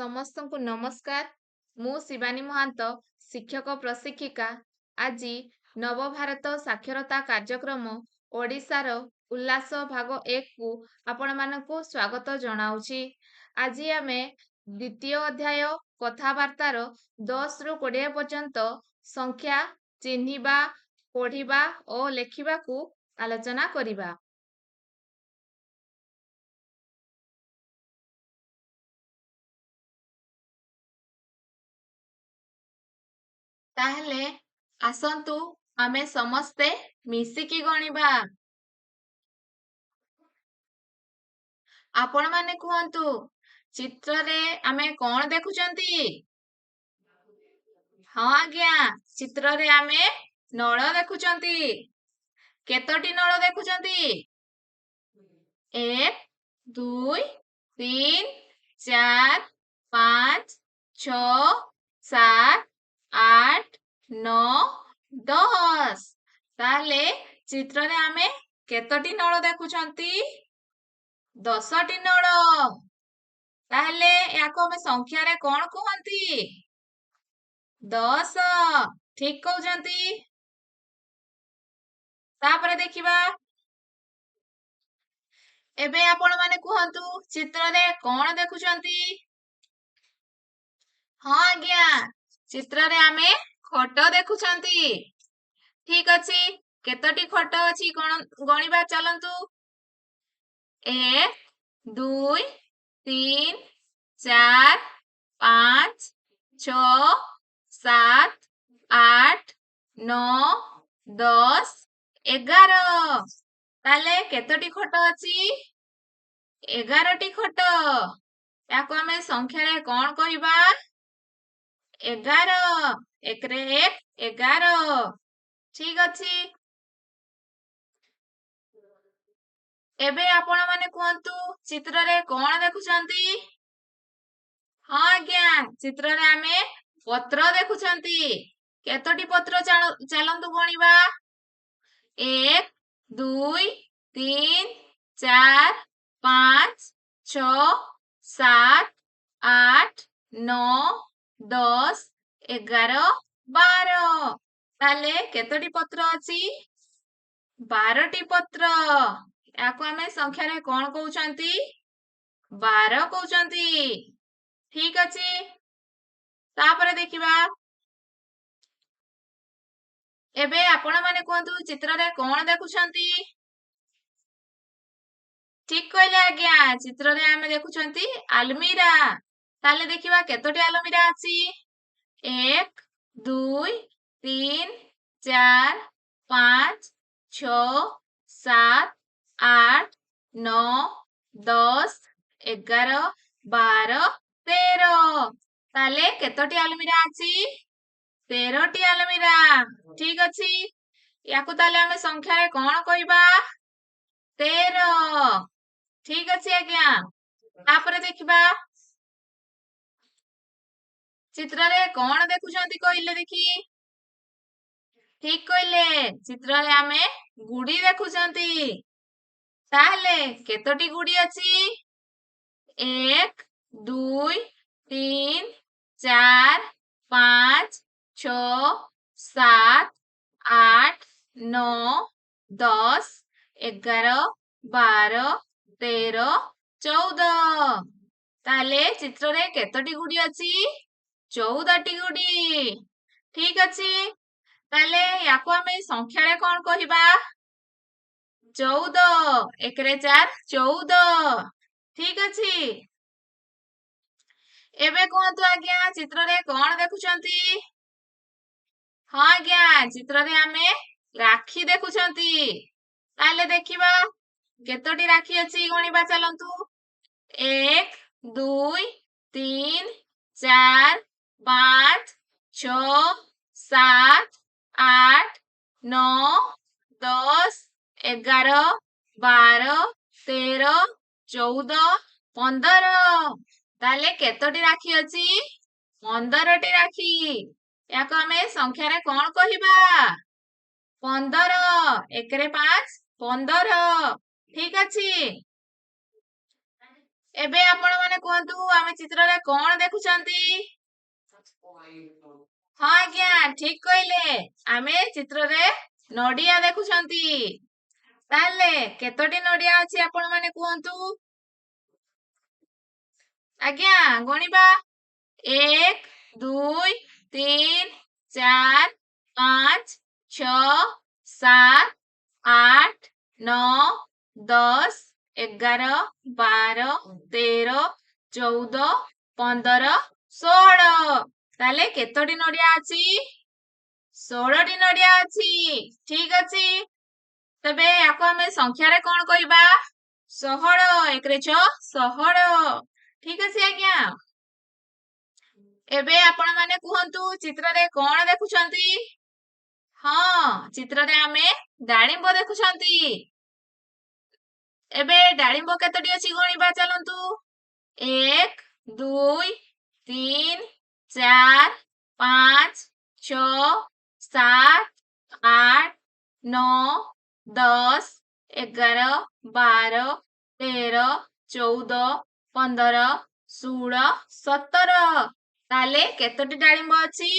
ସମସ୍ତଙ୍କୁ ନମସ୍କାର। ମୁଁ ଶିବାନୀ ମହାନ୍ତ, ଶିକ୍ଷକ ପ୍ରଶିକ୍ଷିକା। ଆଜି ନବଭାରତ ସାକ୍ଷରତା କାର୍ଯ୍ୟକ୍ରମ ଓଡ଼ିଶାର ଉଲ୍ଲାସ ଭାଗ 1କୁ ଆପଣମାନଙ୍କୁ ସ୍ୱାଗତ ଜଣାଉଛି। ଆଜି ଆମେ ଦ୍ୱିତୀୟ ଅଧ୍ୟାୟ କଥାବାର୍ତ୍ତାର 10ରୁ 20 ପର୍ଯ୍ୟନ୍ତ ସଂଖ୍ୟା ଚିହ୍ନିବା, ପଢ଼ିବା ଓ ଲେଖିବାକୁ ଆଲୋଚନା କରିବା। ତାହେଲେ ଆସନ୍ତୁ ଆମେ ସମସ୍ତେ ମିଶିକି ଗଣିବା। ଆପଣମାନେ କୁହନ୍ତୁ, ଚିତ୍ରରେ ଆମେ କଣ ଦେଖୁଛନ୍ତି? ହଁ ଆଜ୍ଞା, ଚିତ୍ରରେ ଆମେ ନଳ ଦେଖୁଛନ୍ତି। କେତୋଟି ନଳ ଦେଖୁଛନ୍ତି? 1, 2, 3, 4, 5, 6, 7, 8, 9, 10। ତାହେଲେ ଚିତ୍ରରେ ଆମେ କେତୋଟି ନଳ ଦେଖୁଛନ୍ତି? 10ଟି ନଳ। ତାହେଲେ ୟାକୁ ଆମେ ସଂଖ୍ୟାରେ କଣ କୁହନ୍ତି? 10। ଠିକ କହୁଛନ୍ତି। ତାପରେ ଦେଖିବା। ଏବେ ଆପଣମାନେ କୁହନ୍ତୁ, ଚିତ୍ରରେ କଣ ଦେଖୁଛନ୍ତି? ହଁ ଆଜ୍ଞା, ଚିତ୍ରରେ ଆମେ ଖଟ ଦେଖୁଛନ୍ତି। ଠିକ ଅଛି, କେତୋଟି ଖଟ ଅଛି ଗଣିବା ଚାଲନ୍ତୁ। 1, 2, 3, 4, 5, 6, 7, 8, 9, 10, 11। ତାହେଲେ କେତୋଟି ଖଟ ଅଛି? 11ଟି ଖଟ। ୟାକୁ ଆମେ ସଂଖ୍ୟାରେ କଣ କହିବା? 11। 1ରେ 1, 11। ଠିକ ଅଛି। ଏବେ ଆପଣମାନେ କୁହନ୍ତୁ, ଚିତ୍ରରେ କଣ ଦେଖୁଛନ୍ତି? ହଁ ଆଜ୍ଞା, ଚିତ୍ରରେ ଆମେ ପତ୍ର ଦେଖୁଛନ୍ତି। କେତୋଟି ପତ୍ର ଚାଲନ୍ତୁ ଗଣିବା? 1, 2, 3, 4, 5, 6, 7, 8, 9, 10, 11, 12। ତାହେଲେ କେତୋଟି ପତ୍ର ଅଛି? 12ଟି ପତ୍ର। ୟାକୁ ଆମେ ସଂଖ୍ୟାରେ କଣ କହୁଛନ୍ତି? 12 କହୁଛନ୍ତି। ଠିକ ଅଛି। ତାପରେ ଦେଖିବା। ଏବେ ଆପଣମାନେ କୁହନ୍ତୁ, ଚିତ୍ରରେ କଣ ଦେଖୁଛନ୍ତି? ଠିକ କହିଲେ ଆଜ୍ଞା, ଚିତ୍ରରେ ଆମେ ଦେଖୁଛନ୍ତି ଆଲମିରା। ତାହେଲେ ଦେଖିବା କେତୋଟି ଆଲମିରା ଅଛି? 1, 2, 3, 4, 5, 6, 7, 8, 9, 10, 11, 12, 13। ତାହେଲେ କେତୋଟି ଆଲମିରା ଅଛି? 13ଟି ଆଲମିରା। ଠିକ ଅଛି। ୟାକୁ ତାହେଲେ ଆମେ ସଂଖ୍ୟାରେ କଣ କହିବା? 13। ଠିକ ଅଛି ଆଜ୍ଞା। ତାପରେ ଦେଖିବା। ଚିତ୍ରରେ କଣ ଦେଖୁଛନ୍ତି କହିଲେ ଦେଖି? ଠିକ କହିଲେ, ଚିତ୍ରରେ ଆମେ ଗୁଡି ଦେଖୁଛନ୍ତି। ତାହେଲେ କେତୋଟି ଗୁଡି ଅଛି? 1, 2, 3, 4, 5, 6, 7, 8, 9, 10, 11, 12, 13, 14। ତାହେଲେ ଚିତ୍ରରେ କେତୋଟି ଗୁଡି ଅଛି? 14ଟି ଗୁଡି। ଠିକ ଅଛି। ତାହେଲେ ୟାକୁ ଆମେ ସଂଖ୍ୟାରେ କଣ କହିବା? 14। 1ରେ 4, 14। ଠିକ ଅଛି। ଏବେ କୁହନ୍ତୁ ଆଜ୍ଞା, ଚିତ୍ରରେ କଣ ଦେଖୁଛନ୍ତି? ହଁ ଆଜ୍ଞା, ଚିତ୍ରରେ ଆମେ ରାକ୍ଷୀ ଦେଖୁଛନ୍ତି। ତାହେଲେ ଦେଖିବା କେତୋଟି ରାକ୍ଷୀ ଅଛି ଗଣିବା ଚାଲନ୍ତୁ। 1, 2, 3, 4, 5, 6, 7, 8, 9, 10, 11, 12, 13, 14, 15। ତାହେଲେ କେତୋଟି ରାକ୍ଷୀ ଅଛି? 15ଟି ରାକ୍ଷୀ। ୟାକୁ ଆମେ ସଂଖ୍ୟାରେ କଣ କହିବା? 15। 1ରେ 5, 15। ଠିକ ଅଛି। ଏବେ ଆପଣ ମାନେ କୁହନ୍ତୁ ଆମେ ଚିତ୍ରରେ କଣ ଦେଖୁଛନ୍ତି? ହଁ ଆଜ୍ଞା ଠିକ କହିଲେ ଆମେ ଚିତ୍ରରେ ନଡିଆ ଦେଖୁଛନ୍ତି। ତାହେଲେ କେତୋଟି ନଡିଆ ଅଛି ଆପଣ ମାନେ କୁହନ୍ତୁ? ଆଜ୍ଞା ଗଣିବା 1 2 3 4 5 6 7 8 9 10 11 12 13 14 15 16 ତାହେଲେ କେତୋଟି ନଡିଆ ଅଛି? 16ଟି ନଡିଆ ଅଛି। ଠିକ ଅଛି। ତେବେ ୟାକୁ ଆମେ ସଂଖ୍ୟାରେ କଣ କହିବା? 16 ଏକରେ 6 16 ଠିକ ଅଛି ଆଜ୍ଞା। ଏବେ ଆପଣ ମାନେ କୁହନ୍ତୁ ଚିତ୍ରରେ କଣ ଦେଖୁଛନ୍ତି? ହଁ ଚିତ୍ରରେ ଆମେ ଡାଳିମ୍ବ ଦେଖୁଛନ୍ତି। ଏବେ ଡାଳିମ୍ବ କେତୋଟି ଅଛି ଗଣିବା ଚାଲନ୍ତୁ। 1 2 3 4 5 6 7 8 9 10 11 12 13 14 15 16 17 ତାହେଲେ କେତୋଟି ଡାଳିମ୍ବ ଅଛି?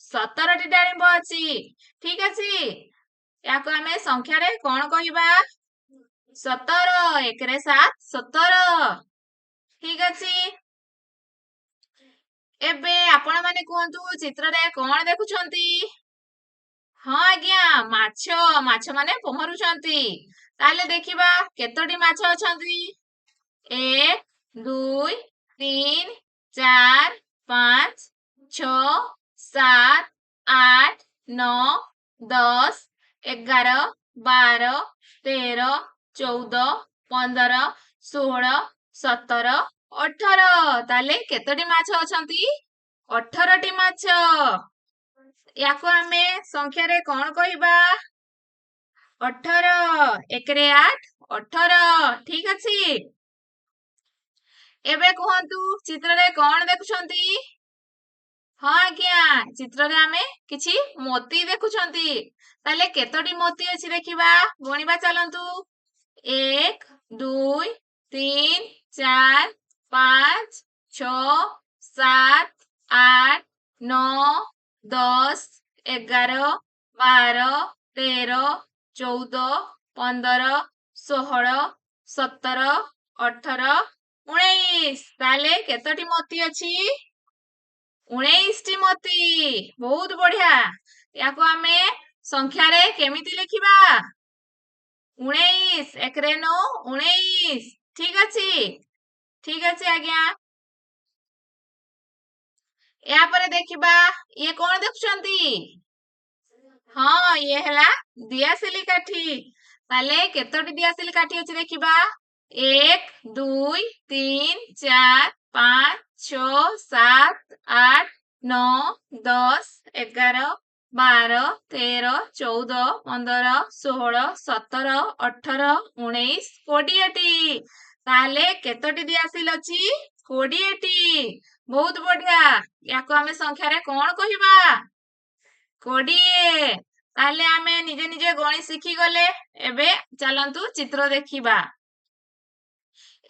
17ଟି ଡାଳିମ୍ବ ଅଛି। ଠିକ ଅଛି। ୟାକୁ ଆମେ ସଂଖ୍ୟାରେ କଣ କହିବା? 17 ଏକରେ 7 17 ଠିକ ଅଛି। ଏବେ ଆପଣ ମାନେ କୁହନ୍ତୁ ଚିତ୍ରରେ କଣ ଦେଖୁଛନ୍ତି? ହଁ ଆଜ୍ଞା ମାଛ ମାନେ ପହଁରୁଛନ୍ତି। ତାହେଲେ ଦେଖିବା କେତୋଟି ମାଛ ଅଛନ୍ତି? 1 2 3 4 5 6 7 8 9 10 11 12 13 14 15 16 17 18 ତାହେଲେ କେତୋଟି ମାଛ ଅଛନ୍ତି? 18ଟି ମାଛ। ୟାକୁ ଆମେ ସଂଖ୍ୟାରେ କଣ କହିବା? 18 ଏକରେ 8 18 ଠିକ ଅଛି। ଏବେ କୁହନ୍ତୁ ଚିତ୍ରରେ କଣ ଦେଖୁଛନ୍ତି? ହଁ ଆଜ୍ଞା ଚିତ୍ରରେ ଆମେ କିଛି ମୋତି ଦେଖୁଛନ୍ତି। ତାହେଲେ କେତୋଟି ମୋତି ଅଛି ଦେଖିବା ଗଣିବା ଚାଲନ୍ତୁ। 1 2 3 4 5 6 7 8 9 10 11 12 13 14 15 16 17 18 19 ତାହେଲେ କେତୋଟି ମୋତି ଅଛି? 19ଟି ମୋତି। ବହୁତ ବଢିଆ। ୟାକୁ ଆମେ ସଂଖ୍ୟାରେ କେମିତି ଲେଖିବା? 19 ଏକରେ 9 19 ଠିକ ଅଛି। ଠିକ ଅଛି ଆଜ୍ଞା। ଏହାପରେ ଦେଖିବା ଇଏ କଣ ଦେଖୁଛନ୍ତି? ହଁ ଇଏ ହେଲା ଦିଆସିଲି କାଠି। ତାହେଲେ କେତୋଟି ଦିଆସିଲି କାଠି ଅଛି ଦେଖିବା? 1 2 3 4 5 6 7 8 9 10 11 12 13 14 15 16 17 18 19 20ଟି ତାହେଲେ କେତୋଟି ଦିଆସିଲ ଅଛି? 20ଟି ବହୁତ ବଢିଆ। ୟାକୁ ଆମେ ସଂଖ୍ୟାରେ କଣ କହିବା? 20 ତାହେଲେ ଆମେ ନିଜେ ନିଜେ ଗଣି ଶିଖିଗଲେ। ଏବେ ଚାଲନ୍ତୁ ଚିତ୍ର ଦେଖିବା।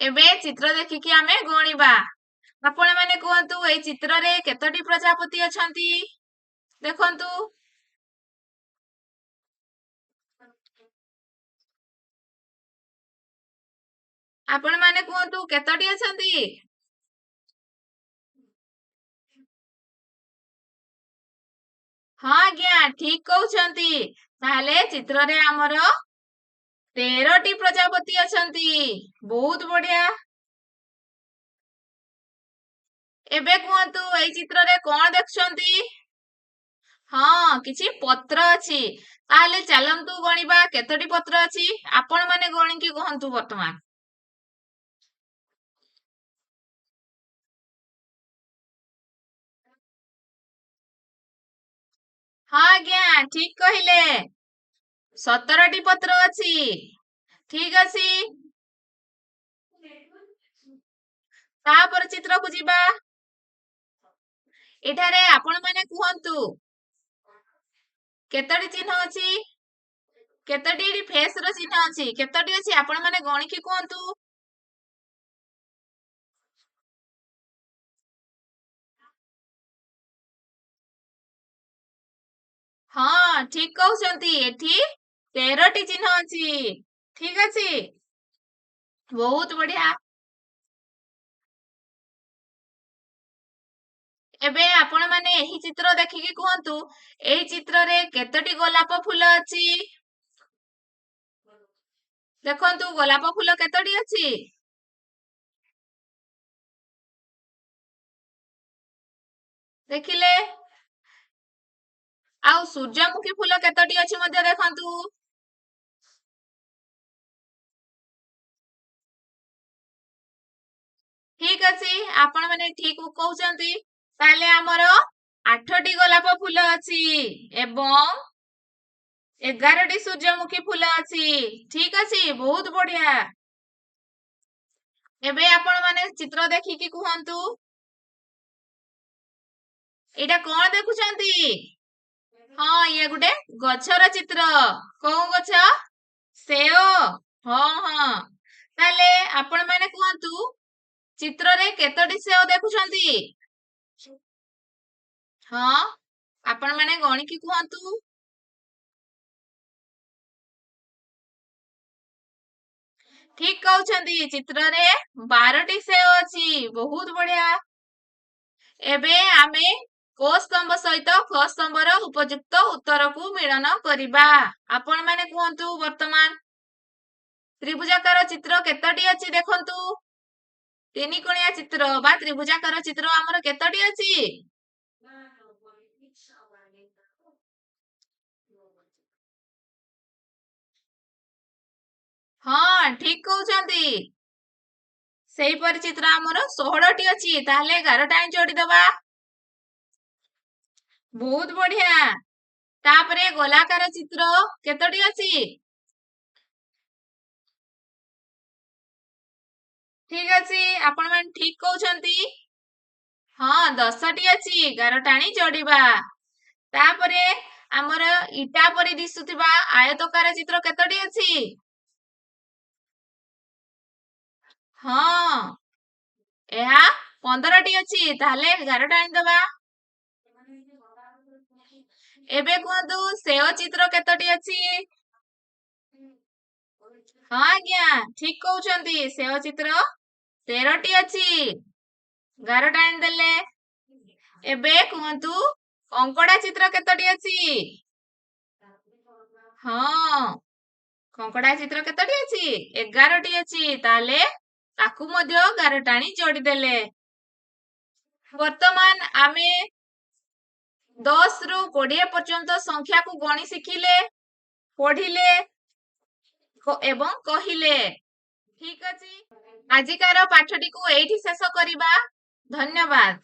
ଏବେ ଚିତ୍ର ଦେଖିକି ଆମେ ଗଣିବା। ଆପଣ ମାନେ କୁହନ୍ତୁ ଏଇ ଚିତ୍ରରେ କେତୋଟି ପ୍ରଜାପତି ଅଛନ୍ତି? ଦେଖନ୍ତୁ। ଆପଣ ମାନେ କୁହନ୍ତୁ କେତୋଟି ଅଛନ୍ତି? ହଁ ଆଜ୍ଞା ଠିକ କହୁଛନ୍ତି। ତାହେଲେ ଚିତ୍ରରେ ଆମର 13ଟି ପ୍ରଜାପତି ଅଛନ୍ତି। ବହୁତ ବଢିଆ। ଏବେ କୁହନ୍ତୁ ଏଇ ଚିତ୍ରରେ କଣ ଦେଖୁଛନ୍ତି? ହଁ କିଛି ପତ୍ର ଅଛି। ତାହେଲେ ଚାଲନ୍ତୁ ଗଣିବା କେତୋଟି ପତ୍ର ଅଛି? ଆପଣ ମାନେ ଗଣିକି କୁହନ୍ତୁ ବର୍ତ୍ତମାନ। ହଁ ଆଜ୍ଞା ଠିକ କହିଲେ। 17ଟି ପତ୍ର ଅଛି। ଠିକ ଅଛି। ତାପରେ ଚିତ୍ରକୁ ଯିବା। ଏଠାରେ ଆପଣ ମାନେ କୁହନ୍ତୁ କେତୋଟି ଚିହ୍ନ ଅଛି? କେତୋଟି ଏଠି ଫେସ ର ଚିହ୍ନ ଅଛି? କେତୋଟି ଅଛି ଆପଣ ମାନେ ଗଣିକି କୁହନ୍ତୁ? ହଁ ଠିକ କହୁଛନ୍ତି। ଏଠି 13ଟି ଚିହ୍ନ ଅଛି। ଠିକ ଅଛି, ବହୁତ ବଢିଆ। ଏବେ ଆପଣ ମାନେ ଏହି ଚିତ୍ର ଦେଖିକି କୁହନ୍ତୁ, ଏହି ଚିତ୍ରରେ କେତୋଟି ଗୋଲାପ ଫୁଲ ଅଛି? ଦେଖନ୍ତୁ ଗୋଲାପ ଫୁଲ କେତୋଟି ଅଛି? ଦେଖିଲେ? ଆଉ ସୂର୍ଯ୍ୟମୁଖୀ ଫୁଲ କେତୋଟି ଅଛି ମଧ୍ୟ ଦେଖନ୍ତୁ। ଠିକ ଅଛି, ଆପଣ ମାନେ ଠିକ କହୁଛନ୍ତି। ତାହେଲେ ଆମର 8ଟି ଗୋଲାପ ଫୁଲ ଅଛି ଏବଂ 11ଟି ସୂର୍ଯ୍ୟମୁଖୀ ଫୁଲ ଅଛି। ଠିକ ଅଛି, ବହୁତ ବଢିଆ। ଏବେ ଆପଣ ମାନେ ଚିତ୍ର ଦେଖିକି କୁହନ୍ତୁ, ଏଇଟା କଣ ଦେଖୁଛନ୍ତି? ହଁ, ଇଏ ଗୋଟେ ଗଛର ଚିତ୍ର। କୋଉ ଗଛ? ସେଓ। ହଁ ହଁ, ତାହେଲେ ଆପଣ ମାନେ କୁହନ୍ତୁ, ଚିତ୍ରରେ କେତୋଟି ସେଓ ଦେଖୁଛନ୍ତି? ହଁ, ଆପଣ ମାନେ ଗଣିକି କୁହନ୍ତୁ। ଠିକ କହୁଛନ୍ତି, ଚିତ୍ରରେ 12ଟି ସେଓ ଅଛି। ବହୁତ ବଢିଆ। ଏବେ ଆମେ କ ସ୍ତମ୍ଭ ସହିତ ଖ ସ୍ତମ୍ଭର ଉପଯୁକ୍ତ ଉତ୍ତରକୁ ମିଳନ କରିବା। ଆପଣ ମାନେ କୁହନ୍ତୁ, ବର୍ତ୍ତମାନ ତ୍ରିଭୁଜାକାର ଚିତ୍ର କେତୋଟି ଅଛି ଦେଖନ୍ତୁ? ତିନି କୋଣିଆ ଚିତ୍ର ବା ତ୍ରିଭୁଜାକାର ଚିତ୍ର ଆମର କେତୋଟି ଅଛି? ହଁ, ଠିକ କହୁଛନ୍ତି। ସେଇପରି ଚିତ୍ର ଆମର 16ଟି ଅଛି। ତାହେଲେ 11ଟା ଯୋଡିଦବା। ବହୁତ ବଢିଆ। ତାପରେ ଗୋଲାକାର ଚିତ୍ର କେତୋଟି ଅଛି? ଠିକ ଅଛି, ଆପଣ ମାନେ ଠିକ କହୁଛନ୍ତି। ହଁ, 10ଟି ଅଛି। 11ଟା ଯୋଡିବା। ତାପରେ ଆମର ଇଟା ପରି ଦିଶୁଥିବା ଆୟତକାର ଚିତ୍ର କେତୋଟି ଅଛି? ହଁ, ଏହା 15ଟି ଅଛି। ତାହେଲେ 11ଟା ଆଣିଦବା। ଏବେ କୁହନ୍ତୁ, ସେଓ ଚିତ୍ର କେତୋଟି ଅଛି? ହଁ ଆଜ୍ଞା, ଠିକ କହୁଛନ୍ତି। ସେଓ ଚିତ୍ର 13ଟି ଅଛି। 11ଟା ଆଣିଦେଲେ। ଏବେ କୁହନ୍ତୁ, କଙ୍କଡା ଚିତ୍ର କେତୋଟି ଅଛି? ହଁ, କଙ୍କଡା ଚିତ୍ର କେତୋଟି ଅଛି? 11ଟି ଅଛି। ତାହେଲେ ତାକୁ ମଧ୍ୟ 11ଟା ଯୋଡିଦେଲେ। ବର୍ତ୍ତମାନ ଆମେ 10ରୁ 20 ପର୍ଯ୍ୟନ୍ତ ସଂଖ୍ୟାକୁ ଗଣି ଶିଖିଲେ, ପଢିଲେ ଏବଂ କହିଲେ। ଠିକ ଅଛି, ଆଜିକାର ପାଠଟିକୁ ଏଇଠି ଶେଷ କରିବା। ଧନ୍ୟବାଦ।